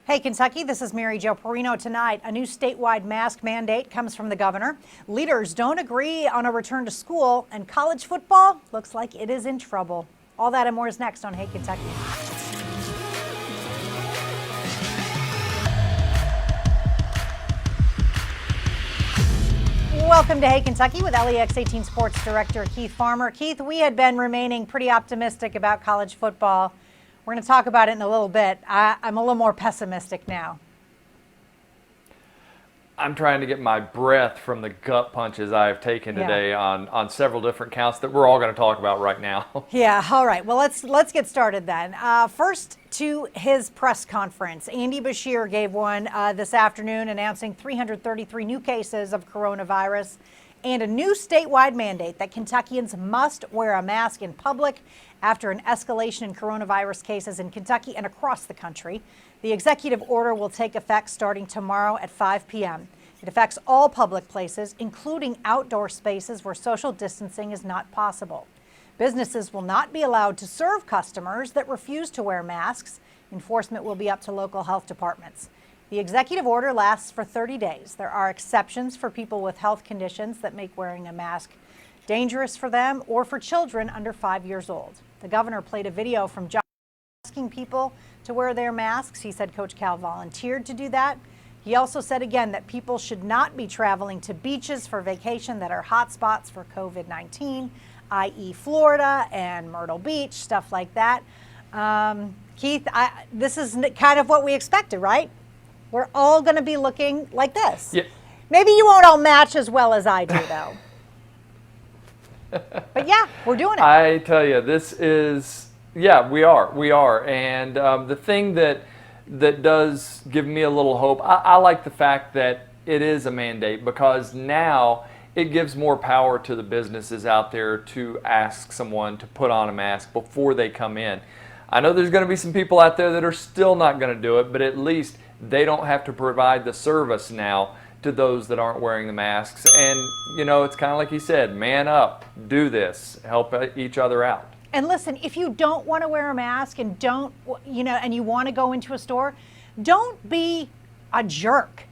Hey, Kentucky, this is Mary Jo Perino. Tonight, a new statewide mask mandate comes from the governor. Leaders don't agree on a return to school, and college football looks like it is in trouble. All that and more is next on Hey, Kentucky. Welcome to Hey, Kentucky with LEX 18 Sports Director Keith Farmer. Keith, we had been remaining pretty optimistic about college football. We're going to talk about it in a little bit. I'm a little more pessimistic now. I'm trying to get my breath from the gut punches I've taken today on several different counts that we're all going to talk about right now. Yeah, all right. Well, let's get started then. First to his press conference. Andy Beshear gave one this afternoon announcing 333 new cases of coronavirus and a new statewide mandate that Kentuckians must wear a mask in public after an escalation in coronavirus cases in Kentucky and across the country. The executive order will take effect starting tomorrow at 5 p.m. It affects all public places, including outdoor spaces where social distancing is not possible. Businesses will not be allowed to serve customers that refuse to wear masks. Enforcement will be up to local health departments. The executive order lasts for 30 days. There are exceptions for people with health conditions that make wearing a mask dangerous for them or for children under 5 years old. The governor played a video from John asking people to wear their masks. He said Coach Cal volunteered to do that. He also said again that people should not be traveling to beaches for vacation that are hotspots for COVID-19, i.e. Florida and Myrtle Beach, stuff like that. Keith, this is kind of what we expected, right? We're all going to be looking like this. Yeah. Maybe you won't all match as well as I do, though. But yeah, we're doing it. I tell you, this is, yeah, we are. And the thing that does give me a little hope, I like the fact that it is a mandate, because now it gives more power to the businesses out there to ask someone to put on a mask before they come in. I know there's going to be some people out there that are still not going to do it, but at least they don't have to provide the service now to those that aren't wearing the masks. And, you know, it's kind of like he said, man up, do this, help each other out. And listen, if you don't want to wear a mask and and you want to go into a store, don't be a jerk.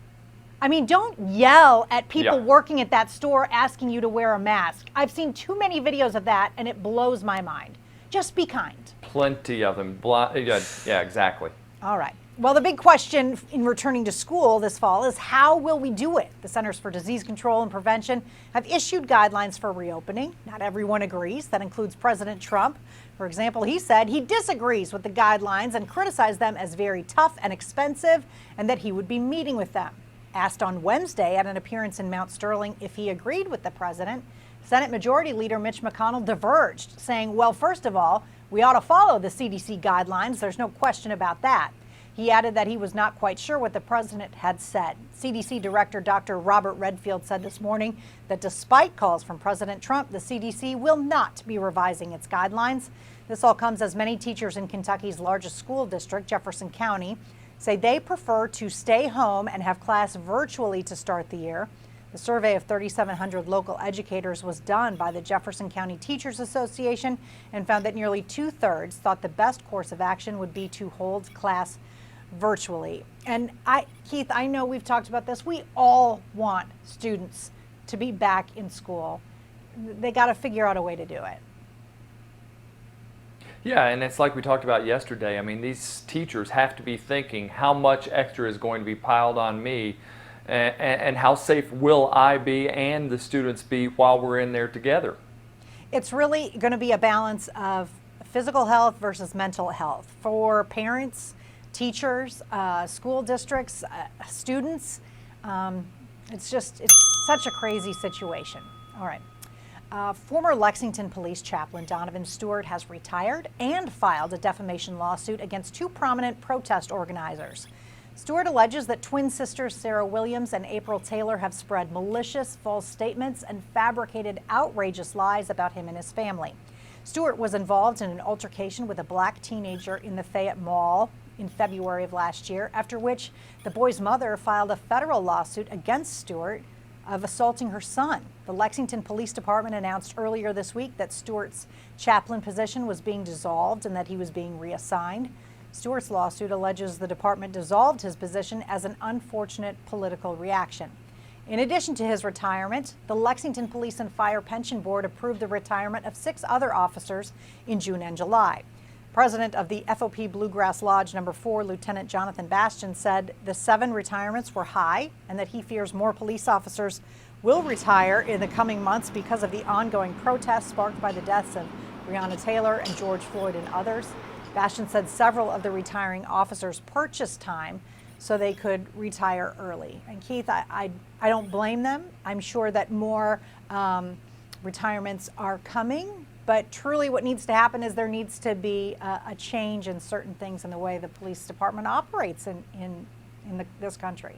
I mean, don't yell at people working at that store asking you to wear a mask. I've seen too many videos of that, and it blows my mind. Just be kind. Plenty of them. Yeah, exactly. All right. Well, the big question in returning to school this fall is how will we do it? The Centers for Disease Control and Prevention have issued guidelines for reopening. Not everyone agrees. That includes President Trump. For example, he said he disagrees with the guidelines and criticized them as very tough and expensive, and that he would be meeting with them. Asked on Wednesday at an appearance in Mount Sterling if he agreed with the president, Senate Majority Leader Mitch McConnell diverged, saying, well, first of all, we ought to follow the CDC guidelines. There's no question about that. He added that he was not quite sure what the president had said. CDC Director Dr. Robert Redfield said this morning that despite calls from President Trump, the CDC will not be revising its guidelines. This all comes as many teachers in Kentucky's largest school district, Jefferson County, say they prefer to stay home and have class virtually to start the year. The survey of 3,700 local educators was done by the Jefferson County Teachers Association and found that nearly 2/3 thought the best course of action would be to hold class virtually. And Keith, I know we've talked about this. We all want students to be back in school. They got to figure out a way to do it. Yeah, and it's like we talked about yesterday. I mean, these teachers have to be thinking how much extra is going to be piled on me, and how safe will I be and the students be while we're in there together. It's really going to be a balance of physical health versus mental health for parents, teachers, school districts, students. It's such a crazy situation. All right. Former Lexington Police Chaplain Donovan Stewart has retired and filed a defamation lawsuit against two prominent protest organizers. Stewart alleges that twin sisters Sarah Williams and April Taylor have spread malicious, false statements and fabricated outrageous lies about him and his family. Stewart was involved in an altercation with a black teenager in the Fayette Mall in February of last year, after which the boy's mother filed a federal lawsuit against Stewart of assaulting her son. The Lexington Police Department announced earlier this week that Stewart's chaplain position was being dissolved and that he was being reassigned. Stewart's lawsuit alleges the department dissolved his position as an unfortunate political reaction. In addition to his retirement, the Lexington Police and Fire Pension Board approved the retirement of 6 other officers in June and July. President of the FOP Bluegrass Lodge No. 4, Lieutenant Jonathan Bastian, said the 7 retirements were high and that he fears more police officers will retire in the coming months because of the ongoing protests sparked by the deaths of Breonna Taylor and George Floyd and others. Bastian said several of the retiring officers purchased time so they could retire early. And Keith, I don't blame them. I'm sure that more retirements are coming, but truly what needs to happen is there needs to be a change in certain things in the way the police department operates in this country.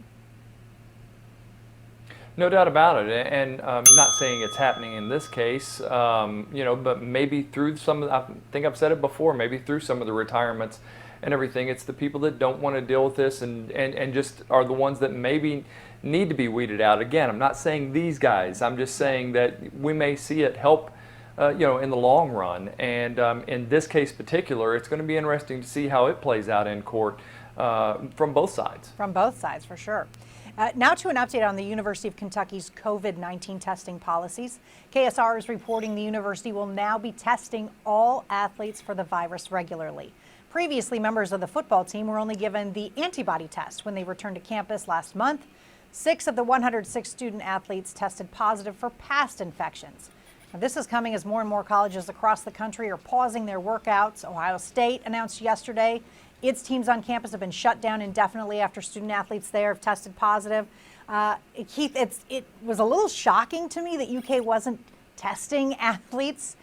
No doubt about it, and I'm not saying it's happening in this case, but maybe through I think I've said it before, maybe through some of the retirements and everything, it's the people that don't want to deal with this and just are the ones that maybe need to be weeded out. Again, I'm not saying these guys, I'm just saying that we may see it help in the long run, and in this case particular, it's going to be interesting to see how it plays out in court from both sides. From both sides, for sure. Now to an update on the University of Kentucky's COVID-19 testing policies. KSR is reporting the university will now be testing all athletes for the virus regularly. Previously, members of the football team were only given the antibody test when they returned to campus last month. 6 of the 106 student athletes tested positive for past infections. Now, this is coming as more and more colleges across the country are pausing their workouts. Ohio State announced yesterday its teams on campus have been shut down indefinitely after student athletes there have tested positive. Keith, it was a little shocking to me that UK wasn't testing athletes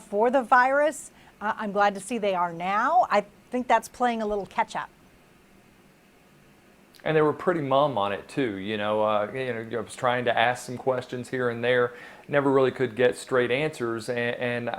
for the virus. I'm glad to see they are now. I think that's playing a little catch up. And they were pretty mum on it too. I was trying to ask some questions here and there, never really could get straight answers, and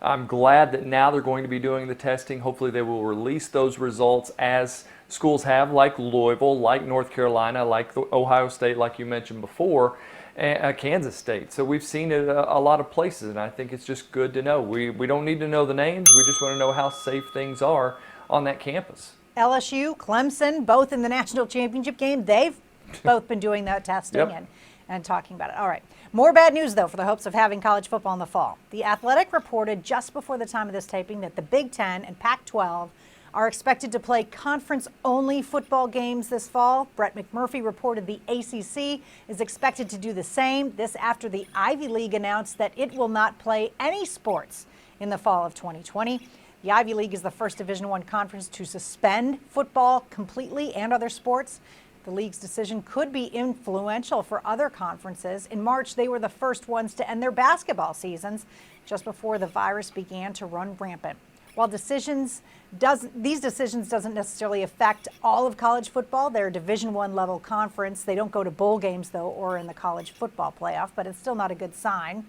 I'm glad that now they're going to be doing the testing. Hopefully they will release those results as schools have, like Louisville, like North Carolina, like Ohio State, like you mentioned before, and Kansas State. So we've seen it a lot of places, and I think it's just good to know. We don't need to know the names. We just want to know how safe things are on that campus. LSU, Clemson, both in the national championship game, they've both been doing that testing. Yep. And talking about it. All right. More bad news, though, for the hopes of having college football in the fall. The Athletic reported just before the time of this taping that the Big Ten and Pac-12 are expected to play conference-only football games this fall. Brett McMurphy reported the ACC is expected to do the same. This after the Ivy League announced that it will not play any sports in the fall of 2020. The Ivy League is the first Division I conference to suspend football completely and other sports. The league's decision could be influential for other conferences. In March, they were the first ones to end their basketball seasons just before the virus began to run rampant. While these decisions doesn't necessarily affect all of college football, they're a Division I level conference. They don't go to bowl games, though, or in the college football playoff, but it's still not a good sign.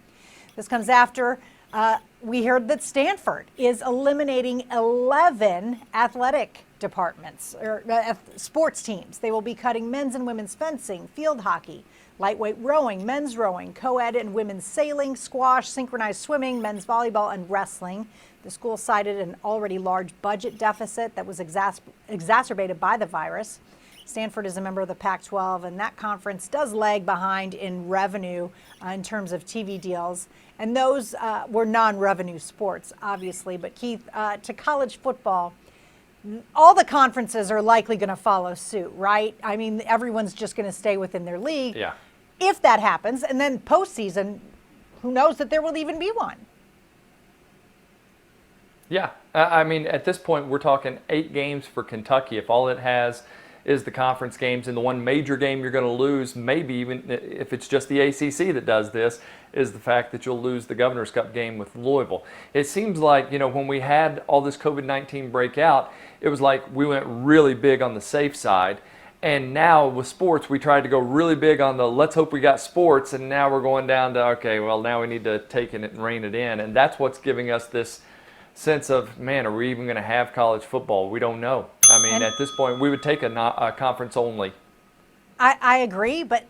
This comes after we heard that Stanford is eliminating 11 athletic departments or sports teams. They will be cutting men's and women's fencing, field hockey, lightweight rowing, men's rowing, co-ed and women's sailing, squash, synchronized swimming, men's volleyball, and wrestling. The school cited an already large budget deficit that was exacerbated by the virus. Stanford is a member of the Pac-12, and that conference does lag behind in revenue in terms of TV deals. And those were non-revenue sports, obviously. But Keith, to college football, all the conferences are likely going to follow suit, right? I mean, everyone's just going to stay within their league. Yeah. If that happens, and then postseason, who knows that there will even be one? Yeah. I mean, at this point, we're talking 8 games for Kentucky. If all it has is the conference games, and the one major game you're going to lose, maybe even if it's just the ACC that does this, is the fact that you'll lose the Governor's Cup game with Louisville. It seems like, when we had all this COVID-19 breakout, it was like we went really big on the safe side. And now with sports, we tried to go really big on the let's hope we got sports, and now we're going down to, okay, well, now we need to take it and rein it in. And that's what's giving us this sense of, man, are we even going to have college football? We don't know. I mean, at this point, we would take a conference only. I agree, but,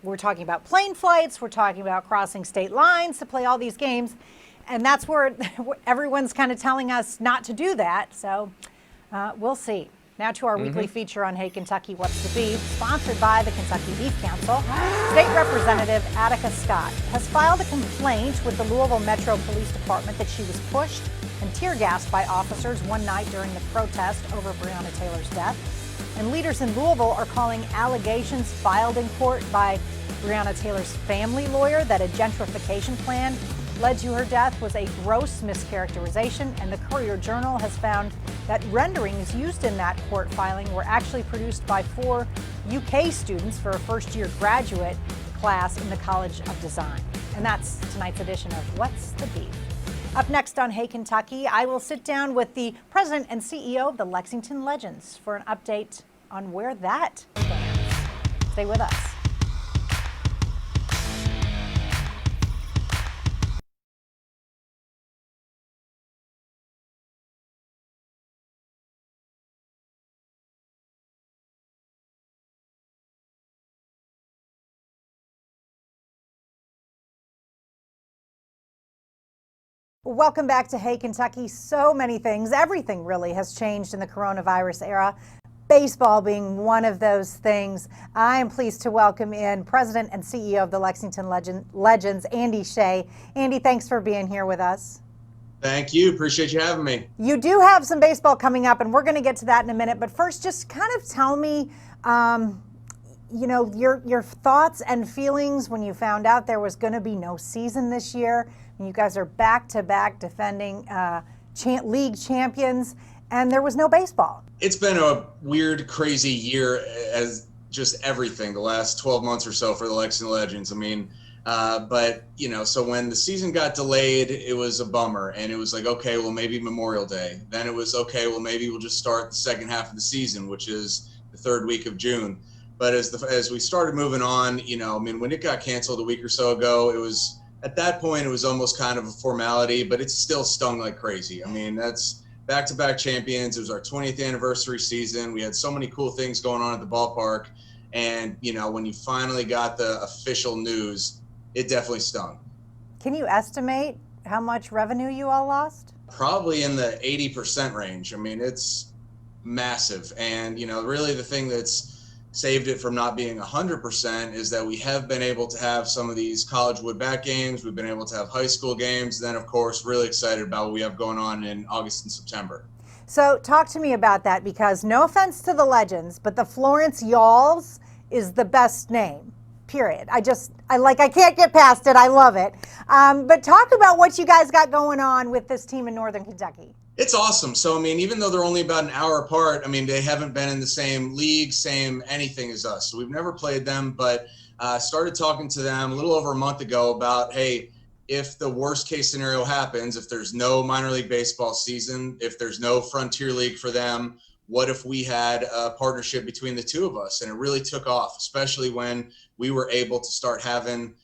we're talking about plane flights. We're talking about crossing state lines to play all these games. And that's where everyone's kind of telling us not to do that. So We'll see. Now to our weekly feature on Hey Kentucky, What's the Beef? Sponsored by the Kentucky Beef Council. State Representative Attica Scott has filed a complaint with the Louisville Metro Police Department that she was pushed and tear gassed by officers one night during the protest over Breonna Taylor's death. And leaders in Louisville are calling allegations filed in court by Breonna Taylor's family lawyer that a gentrification plan led to her death was a gross mischaracterization, and the Courier-Journal has found that renderings used in that court filing were actually produced by 4 UK students for a first-year graduate class in the College of Design. And that's tonight's edition of What's the Beef? Up next on Hey Kentucky, I will sit down with the president and CEO of the Lexington Legends for an update on where that stands. Stay with us. Welcome back to Hey Kentucky. So many things, everything really has changed in the coronavirus era. Baseball being one of those things. I am pleased to welcome in President and CEO of the Lexington Legends, Andy Shea. Andy, thanks for being here with us. Thank you. Appreciate you having me. You do have some baseball coming up, and we're going to get to that in a minute. But first, just kind of tell me, your thoughts and feelings when you found out there was going to be no season this year. You guys are back-to-back defending league champions, and there was no baseball. It's been a weird, crazy year as just everything, the last 12 months or so for the Lexington Legends. I mean, so when the season got delayed, it was a bummer. And it was like, okay, well, maybe Memorial Day. Then it was, okay, well, maybe we'll just start the second half of the season, which is the third week of June. But as we started moving on, when it got canceled a week or so ago, it was, at that point, it was almost kind of a formality, but it still stung like crazy. I mean, that's back-to-back champions. It was our 20th anniversary season. We had so many cool things going on at the ballpark. And, when you finally got the official news, it definitely stung. Can you estimate how much revenue you all lost? Probably in the 80% range. I mean, it's massive. And, really the thing that's saved it from not being 100% is that we have been able to have some of these college wood-bat games. We've been able to have high school games. Then, of course, really excited about what we have going on in August and September. So talk to me about that, because no offense to the Legends, but the Florence Y'alls is the best name, period. I can't get past it. I love it. But talk about what you guys got going on with this team in Northern Kentucky. It's awesome. So, even though they're only about an hour apart, they haven't been in the same league, same anything as us. So we've never played them, but started talking to them a little over a month ago about, hey, if the worst case scenario happens, if there's no minor league baseball season, if there's no Frontier League for them, what if we had a partnership between the two of us? And it really took off, especially when we were able to start having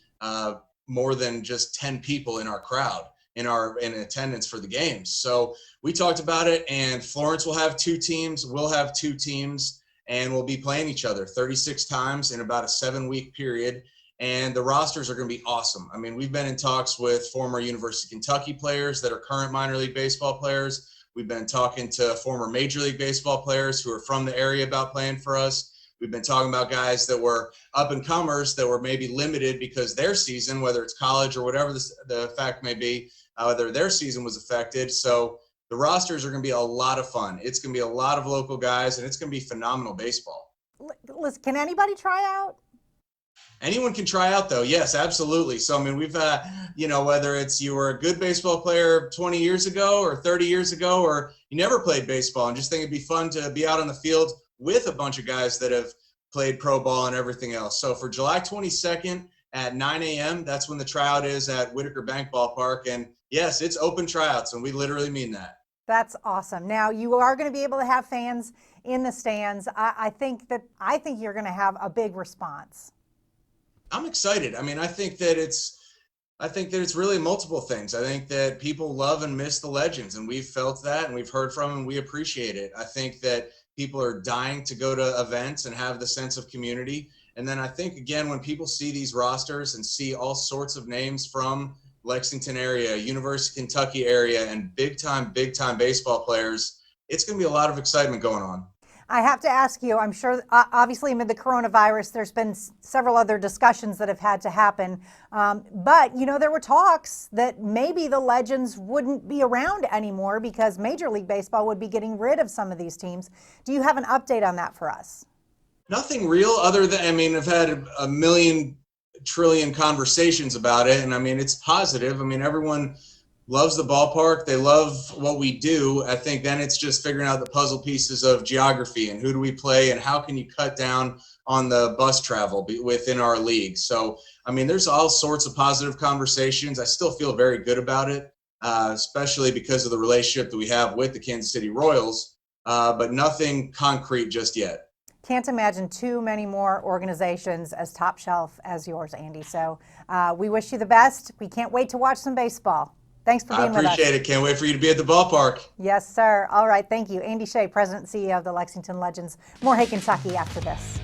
more than just 10 people in our crowd in attendance for the games. So we talked about it, and Florence will have 2 teams. We'll have 2 teams, and we'll be playing each other 36 times in about a 7-week period. And the rosters are going to be awesome. We've been in talks with former University of Kentucky players that are current minor league baseball players. We've been talking to former Major League Baseball players who are from the area about playing for us. We've been talking about guys that were up-and-comers that were maybe limited because their season, whether it's college or whatever the fact may be, whether their season was affected. So the rosters are going to be a lot of fun. It's going to be a lot of local guys, and it's going to be phenomenal baseball. Listen, can anybody try out? Anyone can try out, though. Yes, absolutely. So, we've, whether it's you were a good baseball player 20 years ago or 30 years ago, or you never played baseball and just think it'd be fun to be out on the field with a bunch of guys that have played pro ball and everything else. So for July 22nd at 9 a.m., that's when the tryout is at Whitaker Bank Ballpark. And yes, it's open tryouts, and we literally mean that. That's awesome. Now, you are going to be able to have fans in the stands. I think you're going to have a big response. I'm excited. I think that it's really multiple things. I think that people love and miss the Legends, and we've felt that, and we've heard from them, and we appreciate it. I think that people are dying to go to events and have the sense of community. And then I think, again, when people see these rosters and see all sorts of names from Lexington area, University of Kentucky area, and big time baseball players it's going to be a lot of excitement going on. I have to ask you, I'm sure, obviously, amid the coronavirus, there's been several other discussions that have had to happen. But, there were talks that maybe the Legends wouldn't be around anymore because Major League Baseball would be getting rid of some of these teams. Do you have an update on that for us? Nothing real other than, I've had a million trillion conversations about it. And it's positive. Everyone loves the ballpark. They love what we do. I think then it's just figuring out the puzzle pieces of geography and who do we play and how can you cut down on the bus travel within our league. So, there's all sorts of positive conversations. I still feel very good about it, especially because of the relationship that we have with the Kansas City Royals, but nothing concrete just yet. Can't imagine too many more organizations as top shelf as yours, Andy. So we wish you the best. We can't wait to watch some baseball. Thanks for being with us. I appreciate it. Can't wait for you to be at the ballpark. Yes, sir. All right. Thank you. Andy Shea, President and CEO of the Lexington Legends. More Hey Kentucky after this.